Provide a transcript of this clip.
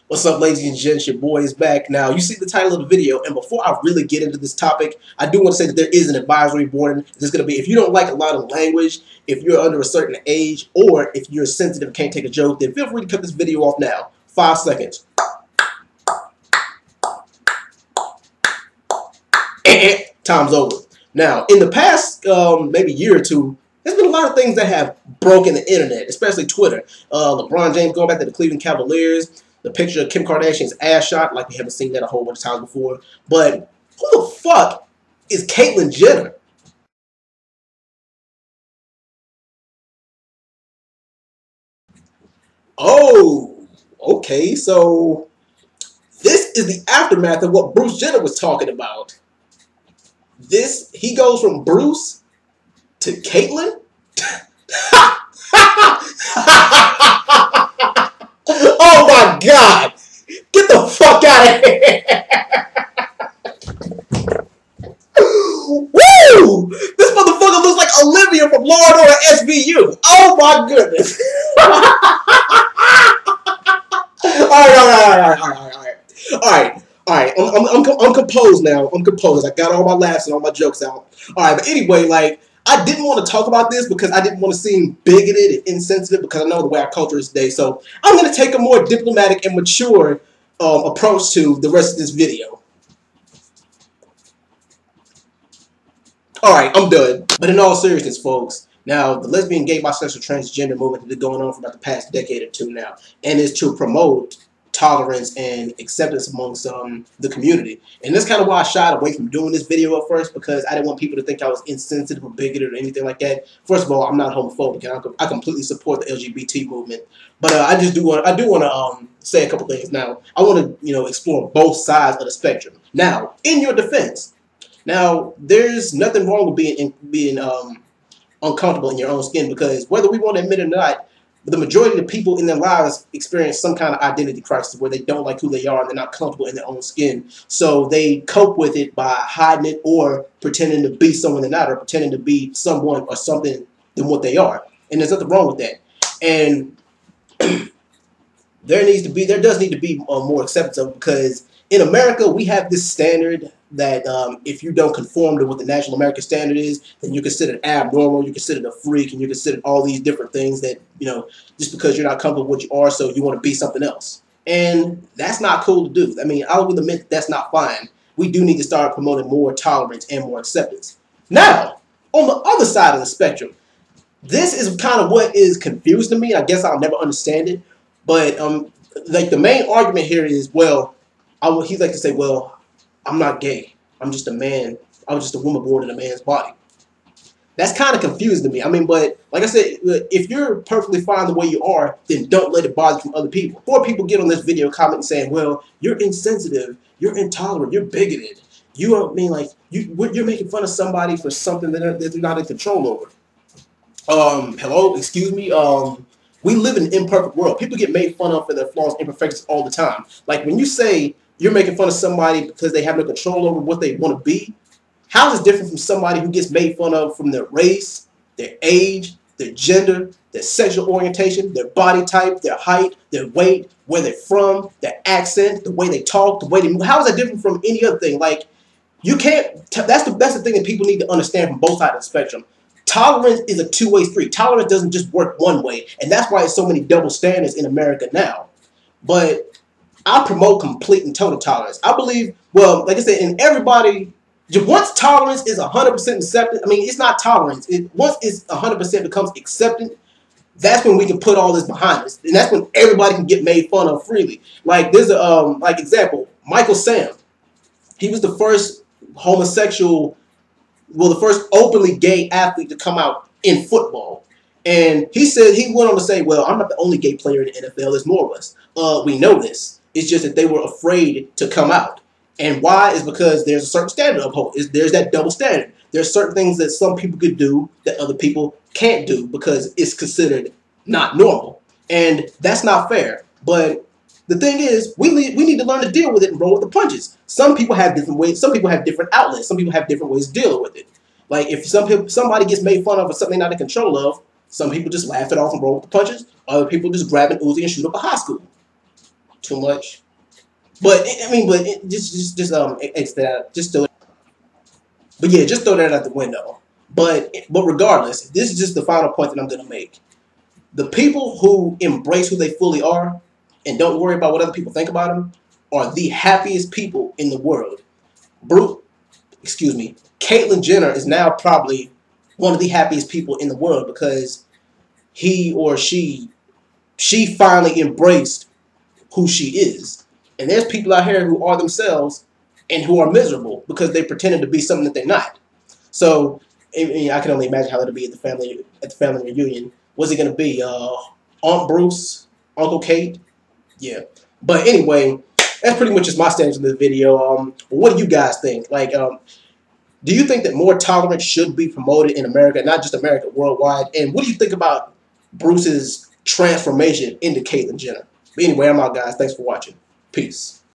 What's up, ladies and gents? Your boy is back. Now, you see the title of the video, and before I really get into this topic, I do want to say that there is an advisory warning. This is going to be, if you don't like a lot of language, if you're under a certain age, or if you're sensitive and can't take a joke, then feel free to cut this video off now. 5 seconds. Time's over. Now, in the past maybe year or two, there's been a lot of things that have broken the internet, especially Twitter. LeBron James going back to the Cleveland Cavaliers. The picture of Kim Kardashian's ass shot, like we haven't seen that a whole bunch of times before. But who the fuck is Caitlyn Jenner? Oh, okay, so this is the aftermath of what Bruce Jenner was talking about. He goes from Bruce to Caitlyn? Oh my God! Get the fuck out of here! Woo! This motherfucker looks like Olivia from Law and Order SVU. Oh my goodness! Alright. I'm composed now. I'm composed. I got all my laughs and all my jokes out. Alright, but anyway, like, I didn't want to talk about this because I didn't want to seem bigoted and insensitive because I know the way our culture is today. So I'm going to take a more diplomatic and mature approach to the rest of this video. Alright, I'm done. But in all seriousness, folks, now the lesbian, gay, bisexual, transgender movement has been going on for about the past decade or two now, and is to promote tolerance and acceptance amongst the community. And that's kind of why I shied away from doing this video at first, because I didn't want people to think I was insensitive or bigoted or anything like that. First of all, I'm not homophobic, and I completely support the LGBT movement. But I do want to say a couple things. Now, I want to explore both sides of the spectrum. Now, in your defense, now there's nothing wrong with being uncomfortable in your own skin, because whether we want to admit it or not, the majority of the people in their lives experience some kind of identity crisis where they don't like who they are and they're not comfortable in their own skin. So they cope with it by hiding it or pretending to be someone they're not, or pretending to be someone or something than what they are. And there's nothing wrong with that. And there does need to be more acceptance of it, because in America we have this standard that if you don't conform to what the national American standard is, then you're considered abnormal, you're considered a freak, and you're considered all these different things that, just because you're not comfortable with what you are, so you want to be something else. And that's not cool to do. I mean, I will admit that's not fine. We do need to start promoting more tolerance and more acceptance. Now, on the other side of the spectrum, this is kind of what is confusing to me. I guess I'll never understand it. But like the main argument here is, well, he'd like to say, well, I'm not gay. I'm just a man. I was just a woman born in a man's body. That's kind of confusing to me. I mean, but like I said, if you're perfectly fine the way you are, then don't let it bother you from other people. Before people get on this video commenting saying, well, you're insensitive, you're intolerant, you're bigoted. You're making fun of somebody for something that they're not in control over. Hello, excuse me. We live in an imperfect world. People get made fun of for their flaws and imperfections all the time. Like when you say you're making fun of somebody because they have no control over what they want to be, how is it different from somebody who gets made fun of from their race, their age, their gender, their sexual orientation, their body type, their height, their weight, where they're from, their accent, the way they talk, the way they move? How is that different from any other thing? Like, you can't, that's the thing that people need to understand from both sides of the spectrum. Tolerance is a two-way street. Tolerance doesn't just work one way, and that's why there's so many double standards in America now. But I promote complete and total tolerance. I believe, well, like I said, in everybody, once tolerance is 100% accepted, I mean, it's not tolerance. Once it's 100% becomes accepted, that's when we can put all this behind us, and that's when everybody can get made fun of freely. Like there's a example, Michael Sam. He was the first homosexual, well, the first openly gay athlete to come out in football. And he went on to say, well, I'm not the only gay player in the NFL. There's more of us. We know this. It's just that they were afraid to come out. And why is because there's a certain standard of hope. There's that double standard. There's certain things that some people could do that other people can't do because it's considered not normal. And that's not fair. But the thing is, we need to learn to deal with it and roll with the punches. Some people have different ways. Some people have different outlets. Some people have different ways of dealing with it. Like if somebody gets made fun of for something they're not in control of, some people just laugh it off and roll with the punches. Other people just grab an Uzi and shoot up a high school. too much. But I mean, but just throw it. But yeah, just throw that out the window. But regardless, this is just the final point that I'm gonna make. The people who embrace who they fully are and don't worry about what other people think about them are the happiest people in the world. Caitlyn Jenner is now probably one of the happiest people in the world because he or she finally embraced who she is. And there's people out here who are themselves and who are miserable because they pretended to be something that they're not. So I can only imagine how it'll be at the family reunion. What's it gonna be? Aunt Bruce, Uncle Kate? Yeah. But anyway, that's pretty much just my stance on this video. What do you guys think? Like, do you think that more tolerance should be promoted in America, not just America, worldwide? And what do you think about Bruce's transformation into Caitlyn Jenner? But anyway, I'm out, guys. Thanks for watching. Peace.